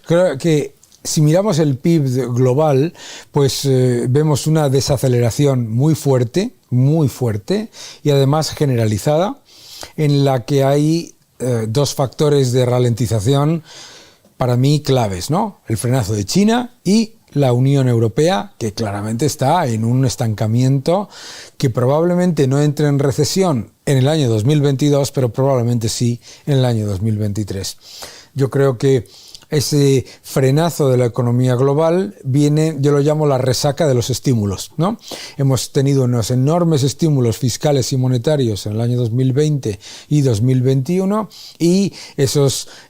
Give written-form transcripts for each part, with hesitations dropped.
Creo que si miramos el PIB global, pues vemos una desaceleración muy fuerte y además generalizada, en la que hay dos factores de ralentización para mí claves, ¿no? El frenazo de China y la Unión Europea, que claramente está en un estancamiento que probablemente no entre en recesión en el año 2022, pero probablemente sí en el año 2023. Yo creo que ese frenazo de la economía global viene, yo lo llamo la resaca de los estímulos, ¿no? Hemos tenido unos enormes estímulos fiscales y monetarios en el año 2020 y 2021 y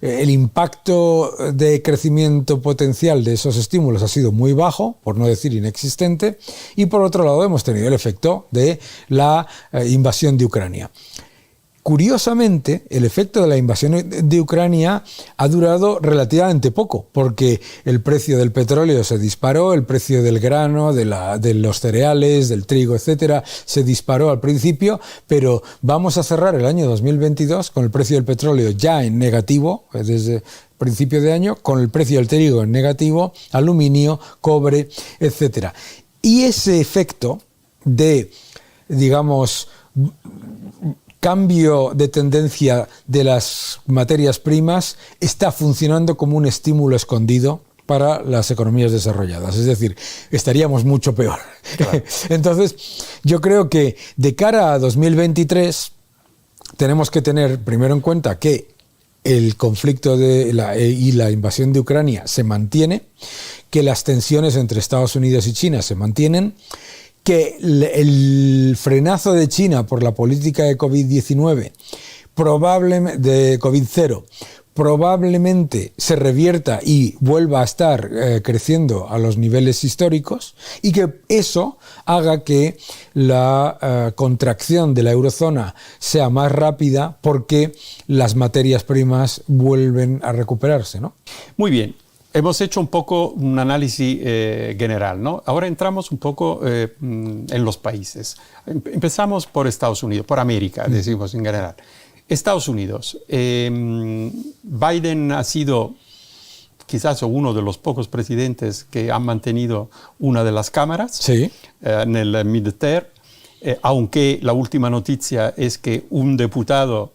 el impacto de crecimiento potencial de esos estímulos ha sido muy bajo, por no decir inexistente, y por otro lado hemos tenido el efecto de la invasión de Ucrania. Curiosamente, el efecto de la invasión de Ucrania ha durado relativamente poco, porque el precio del petróleo se disparó, el precio del grano, de los cereales, del trigo, etcétera, se disparó al principio, pero vamos a cerrar el año 2022 con el precio del petróleo ya en negativo, desde principio de año, con el precio del trigo en negativo, aluminio, cobre, etcétera. Y ese efecto de, digamos, cambio de tendencia de las materias primas está funcionando como un estímulo escondido para las economías desarrolladas. Es decir, estaríamos mucho peor. Claro. Entonces, yo creo que de cara a 2023 tenemos que tener primero en cuenta que el conflicto y la invasión de Ucrania se mantiene, que las tensiones entre Estados Unidos y China se mantienen, que el frenazo de China por la política de COVID-19, de COVID-0, probablemente se revierta y vuelva a estar creciendo a los niveles históricos y que eso haga que la contracción de la eurozona sea más rápida porque las materias primas vuelven a recuperarse, ¿no? Muy bien. Hemos hecho un poco un análisis general, ¿no? Ahora entramos un poco en los países. Empezamos por Estados Unidos, por América, decimos en general. Estados Unidos. Biden ha sido quizás uno de los pocos presidentes que han mantenido una de las cámaras sí. En el midterm, aunque la última noticia es que un diputado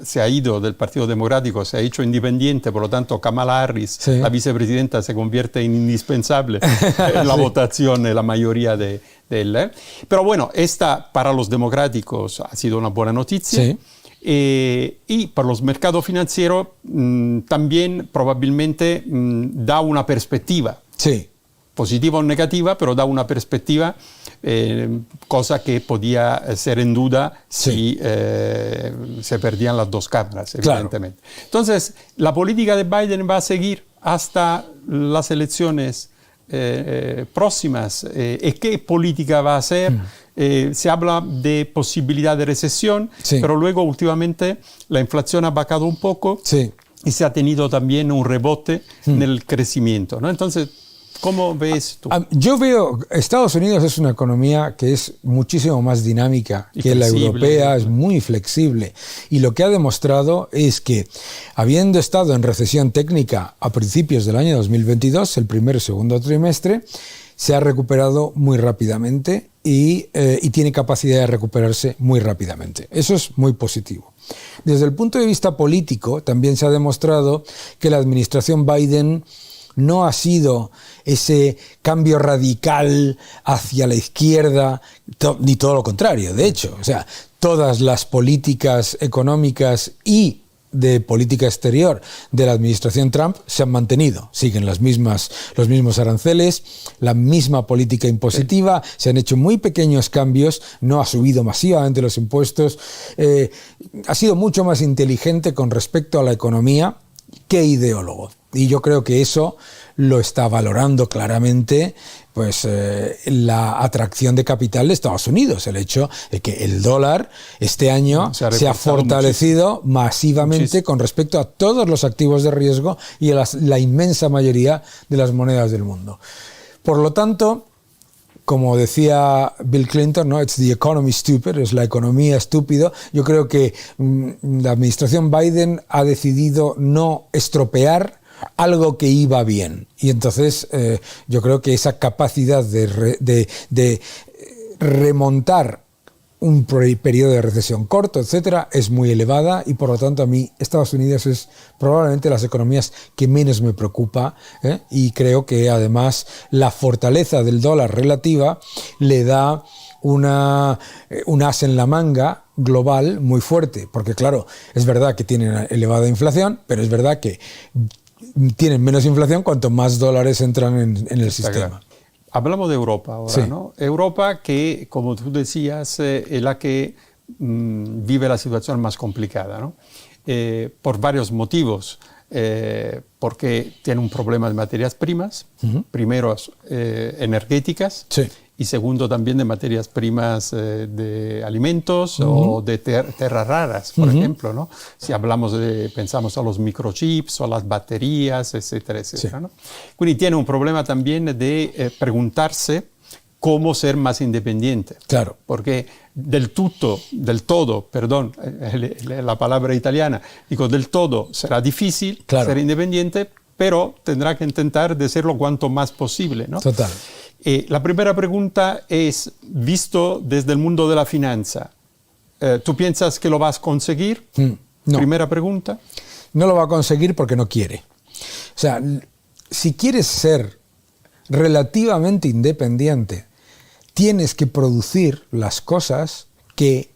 se ha ido del Partido Democrático, se ha hecho independiente, por lo tanto Kamala Harris, sí. La vicepresidenta, se convierte en indispensable en la sí. votación, en la mayoría de él. Pero bueno, esta para los democráticos ha sido una buena noticia. Sí. Y para los mercados financieros también probablemente da una perspectiva. Sí. Positiva o negativa, pero da una perspectiva, cosa que podía ser en duda si se perdían las dos cámaras, evidentemente. Claro. Entonces, la política de Biden va a seguir hasta las elecciones próximas. ¿Y qué política va a hacer? Se habla de posibilidad de recesión, sí. Pero luego últimamente la inflación ha bajado un poco sí. y se ha tenido también un rebote en el crecimiento, ¿no? Entonces, ¿cómo ves tú? Yo veo, Estados Unidos es una economía que es muchísimo más dinámica que la europea, es muy flexible. Y lo que ha demostrado es que, habiendo estado en recesión técnica a principios del año 2022, el primer y segundo trimestre, se ha recuperado muy rápidamente y tiene capacidad de recuperarse muy rápidamente. Eso es muy positivo. Desde el punto de vista político, también se ha demostrado que la administración Biden no ha sido ese cambio radical hacia la izquierda, ni todo lo contrario, de hecho. O sea, todas las políticas económicas y de política exterior de la administración Trump se han mantenido. Siguen los mismos aranceles, la misma política impositiva, se han hecho muy pequeños cambios, no ha subido masivamente los impuestos, ha sido mucho más inteligente con respecto a la economía que ideólogo. Y yo creo que eso lo está valorando claramente la atracción de capital de Estados Unidos, el hecho de que el dólar este año se ha fortalecido masivamente muchísimo con respecto a todos los activos de riesgo y a la inmensa mayoría de las monedas del mundo. Por lo tanto, como decía Bill Clinton, ¿no? It's the economy stupid, es la economía estúpido. Yo creo que la administración Biden ha decidido no estropear algo que iba bien. Y entonces yo creo que esa capacidad de remontar un periodo de recesión corto, etcétera, es muy elevada, y por lo tanto a mí Estados Unidos es probablemente las economías que menos me preocupa, y creo que además la fortaleza del dólar relativa le da un as en la manga global muy fuerte, porque claro, es verdad que tienen elevada inflación, pero es verdad que tienen menos inflación cuanto más dólares entran en el sistema. Claro. Hablamos de Europa ahora, sí. ¿No? Europa que, como tú decías, es la que vive la situación más complicada, ¿no? Por varios motivos. Porque tiene un problema de materias primas, primero energéticas, sí. Y segundo también de materias primas de alimentos o de tierras raras, por ejemplo, ¿no? Si pensamos a los microchips o a las baterías, etcétera, etcétera, sí. ¿No? Quindi tiene un problema también de preguntarse cómo ser más independiente. Claro. Porque del todo, la palabra italiana, digo, del todo será difícil ser independiente, pero tendrá que intentar de serlo cuanto más posible, ¿no? Total. La primera pregunta es, visto desde el mundo de la finanza, ¿tú piensas que lo vas a conseguir? No. Primera pregunta. No lo va a conseguir porque no quiere. O sea, si quieres ser relativamente independiente, tienes que producir las cosas que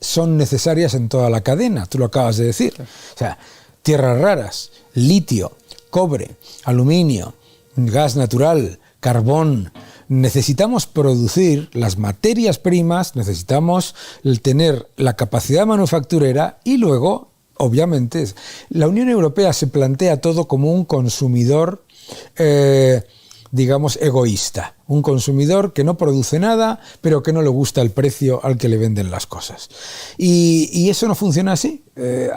son necesarias en toda la cadena. Tú lo acabas de decir. O sea, tierras raras, litio, cobre, aluminio, gas natural, carbón. Necesitamos producir las materias primas, necesitamos tener la capacidad manufacturera y luego, obviamente, la Unión Europea se plantea todo como un consumidor, digamos, egoísta. Un consumidor que no produce nada, pero que no le gusta el precio al que le venden las cosas. Y eso no funciona así.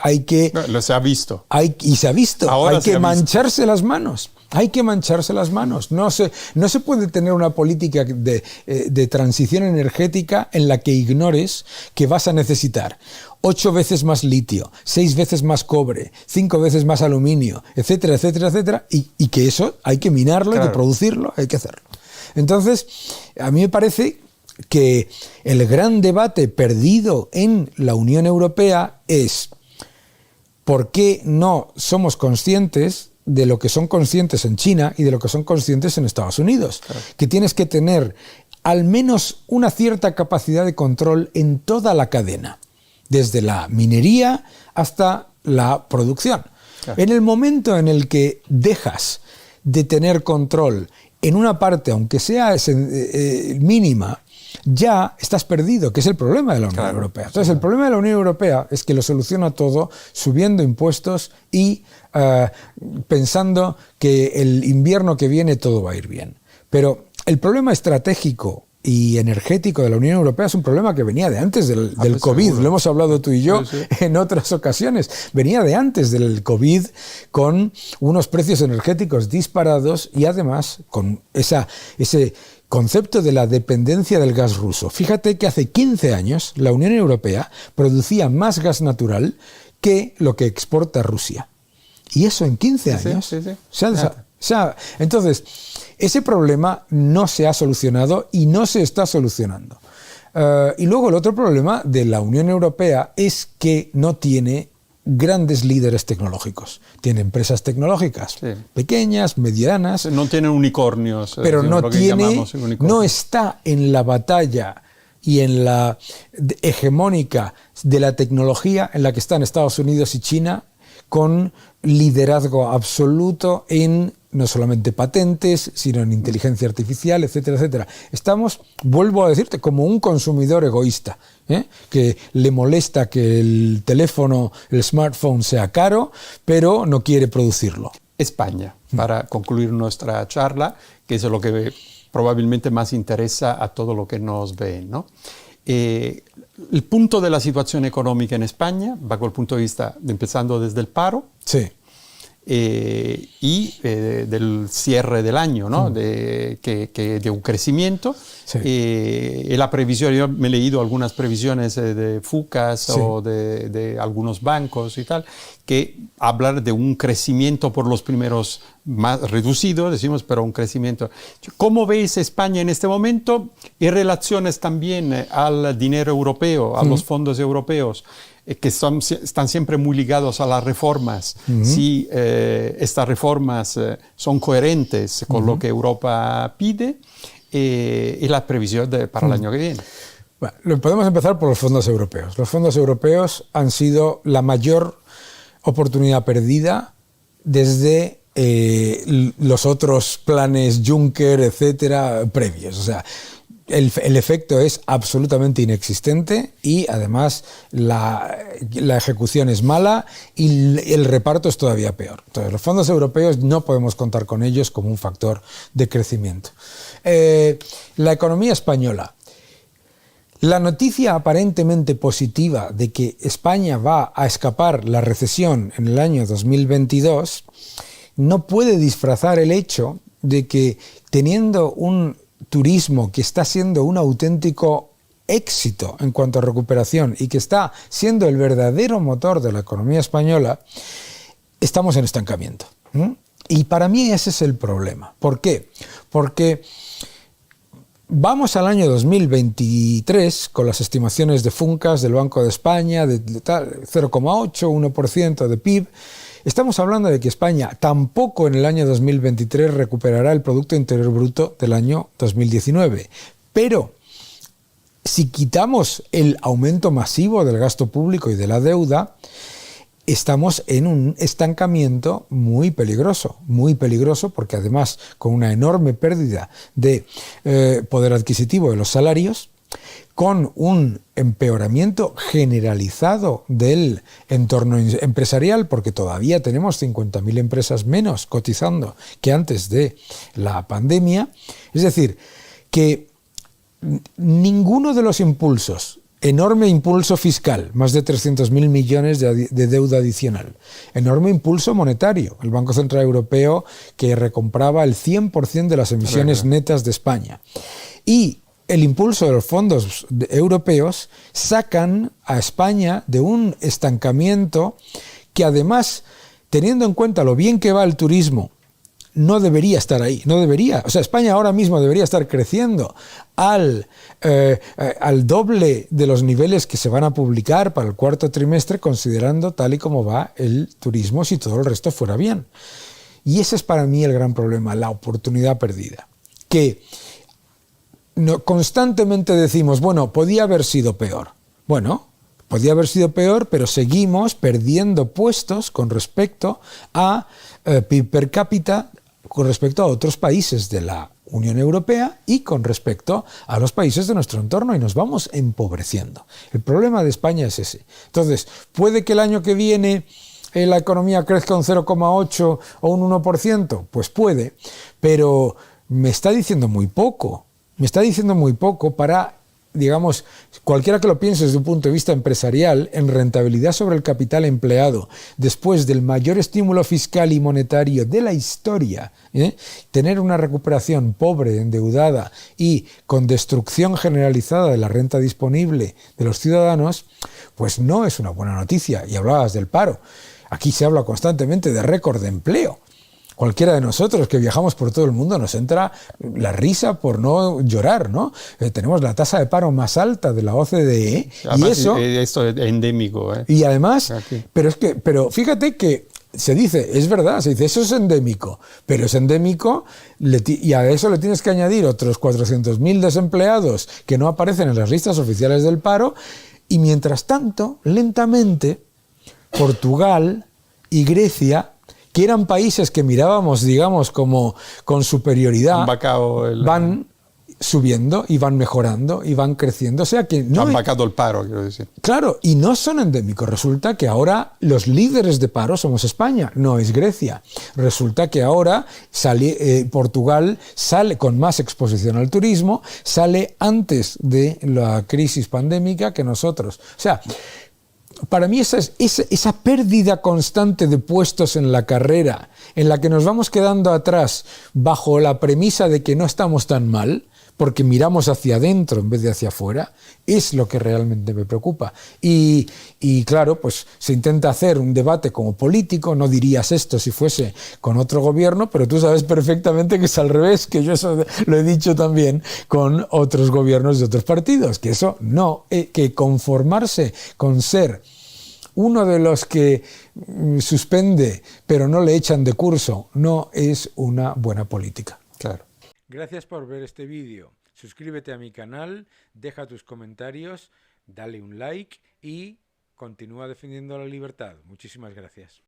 Hay que... Lo se ha visto. Y se ha visto. Ahora hay que mancharse las manos. Hay que mancharse las manos. No se puede tener una política de transición energética en la que ignores que vas a necesitar 8 veces más litio, 6 veces más cobre, 5 veces más aluminio, etcétera, etcétera, etcétera, y que eso hay que minarlo, claro. Hay que producirlo, hay que hacerlo. Entonces, a mí me parece que el gran debate perdido en la Unión Europea es ¿por qué no somos conscientes de lo que son conscientes en China y de lo que son conscientes en Estados Unidos? Claro. Que tienes que tener al menos una cierta capacidad de control en toda la cadena, desde la minería hasta la producción. Claro. En el momento en el que dejas de tener control en una parte, aunque sea mínima, ya estás perdido, que es el problema de la Unión Europea. Entonces, el problema de la Unión Europea es que lo soluciona todo subiendo impuestos y pensando que el invierno que viene todo va a ir bien. Pero el problema estratégico y energético de la Unión Europea es un problema que venía de antes del COVID. Seguro. Lo hemos hablado tú y yo en otras ocasiones. Venía de antes del COVID con unos precios energéticos disparados y además con ese concepto de la dependencia del gas ruso. Fíjate que hace 15 años la Unión Europea producía más gas natural que lo que exporta Rusia. Y eso en 15 años. Entonces, ese problema no se ha solucionado y no se está solucionando. Y luego el otro problema de la Unión Europea es que no tiene grandes líderes tecnológicos. Tiene empresas tecnológicas pequeñas, medianas. No tienen unicornios. Pero no está en la batalla y en la hegemónica de la tecnología en la que están Estados Unidos y China, con liderazgo absoluto en no solamente patentes, sino en inteligencia artificial, etcétera, etcétera. Estamos, vuelvo a decirte, como un consumidor egoísta, que le molesta que el teléfono, el smartphone sea caro, pero no quiere producirlo. España, para concluir nuestra charla, que es lo que probablemente más interesa a todo lo que nos ven, ¿no? El punto de la situación económica en España, bajo el punto de vista, empezando desde el paro, y del cierre del año, ¿no? De un crecimiento. Sí. Y la previsión, yo me he leído algunas previsiones de FUCAS Sí. o de algunos bancos y tal, que hablan de un crecimiento por los primeros más reducido, decimos, pero un crecimiento. ¿Cómo veis España en este momento? Y relaciones también al dinero europeo, a los fondos europeos, que están siempre muy ligados a las reformas. Si estas reformas son coherentes con lo que Europa pide y las previsiones para el año que viene. Bueno, podemos empezar por los fondos europeos. Los fondos europeos han sido la mayor oportunidad perdida desde los otros planes Juncker, etcétera, previos. O sea, el efecto es absolutamente inexistente y además la ejecución es mala y el reparto es todavía peor. Entonces, los fondos europeos no podemos contar con ellos como un factor de crecimiento. La economía española. La noticia aparentemente positiva de que España va a escapar la recesión en el año 2022 no puede disfrazar el hecho de que teniendo un turismo que está siendo un auténtico éxito en cuanto a recuperación y que está siendo el verdadero motor de la economía española, estamos en estancamiento. Y para mí ese es el problema. ¿Por qué? Porque vamos al año 2023 con las estimaciones de FUNCAS, del Banco de España, de 0,8, 1% de PIB. Estamos hablando de que España tampoco en el año 2023 recuperará el Producto Interior Bruto del año 2019. Pero si quitamos el aumento masivo del gasto público y de la deuda, estamos en un estancamiento muy peligroso porque además con una enorme pérdida de poder adquisitivo de los salarios, con un empeoramiento generalizado del entorno empresarial, porque todavía tenemos 50.000 empresas menos cotizando que antes de la pandemia. Es decir, que ninguno de los impulsos, enorme impulso fiscal, más de 300.000 millones de deuda adicional, enorme impulso monetario, el Banco Central Europeo que recompraba el 100% de las emisiones netas de España, y el impulso de los fondos europeos sacan a España de un estancamiento que además, teniendo en cuenta lo bien que va el turismo, no debería estar ahí, no debería. O sea, España ahora mismo debería estar creciendo al doble de los niveles que se van a publicar para el cuarto trimestre, considerando tal y como va el turismo, si todo el resto fuera bien. Y ese es para mí el gran problema, la oportunidad perdida. Que constantemente decimos, bueno, podía haber sido peor. Bueno, podía haber sido peor, pero seguimos perdiendo puestos con respecto a PIB per cápita, con respecto a otros países de la Unión Europea y con respecto a los países de nuestro entorno, y nos vamos empobreciendo. El problema de España es ese. Entonces, puede que el año que viene la economía crezca un 0,8 o un 1%, pues puede, pero me está diciendo muy poco. Me está diciendo muy poco para, digamos, cualquiera que lo piense desde un punto de vista empresarial, en rentabilidad sobre el capital empleado, después del mayor estímulo fiscal y monetario de la historia, tener una recuperación pobre, endeudada y con destrucción generalizada de la renta disponible de los ciudadanos, pues no es una buena noticia. Y hablabas del paro. Aquí se habla constantemente de récord de empleo. Cualquiera de nosotros que viajamos por todo el mundo nos entra la risa por no llorar, ¿no? Tenemos la tasa de paro más alta de la OCDE. Además, y esto es endémico. Y además, aquí. pero fíjate que se dice, es verdad, se dice, eso es endémico, pero es endémico y a eso le tienes que añadir otros 400.000 desempleados que no aparecen en las listas oficiales del paro, y mientras tanto, lentamente, Portugal y Grecia, que eran países que mirábamos, digamos, como con superioridad, van subiendo y van mejorando y van creciendo. O sea que no han vacado el paro, quiero decir. Claro, y no son endémicos. Resulta que ahora los líderes de paro somos España, no es Grecia. Resulta que ahora Portugal sale con más exposición al turismo, sale antes de la crisis pandémica que nosotros. O sea, para mí esa pérdida constante de puestos en la carrera, en la que nos vamos quedando atrás bajo la premisa de que no estamos tan mal, porque miramos hacia adentro en vez de hacia afuera, es lo que realmente me preocupa. Y claro, pues se intenta hacer un debate como político, no dirías esto si fuese con otro gobierno, pero tú sabes perfectamente que es al revés, que yo eso lo he dicho también con otros gobiernos de otros partidos, que eso no, que conformarse con ser uno de los que suspende pero no le echan de curso no es una buena política. Claro. Gracias por ver este vídeo. Suscríbete a mi canal, deja tus comentarios, dale un like y continúa defendiendo la libertad. Muchísimas gracias.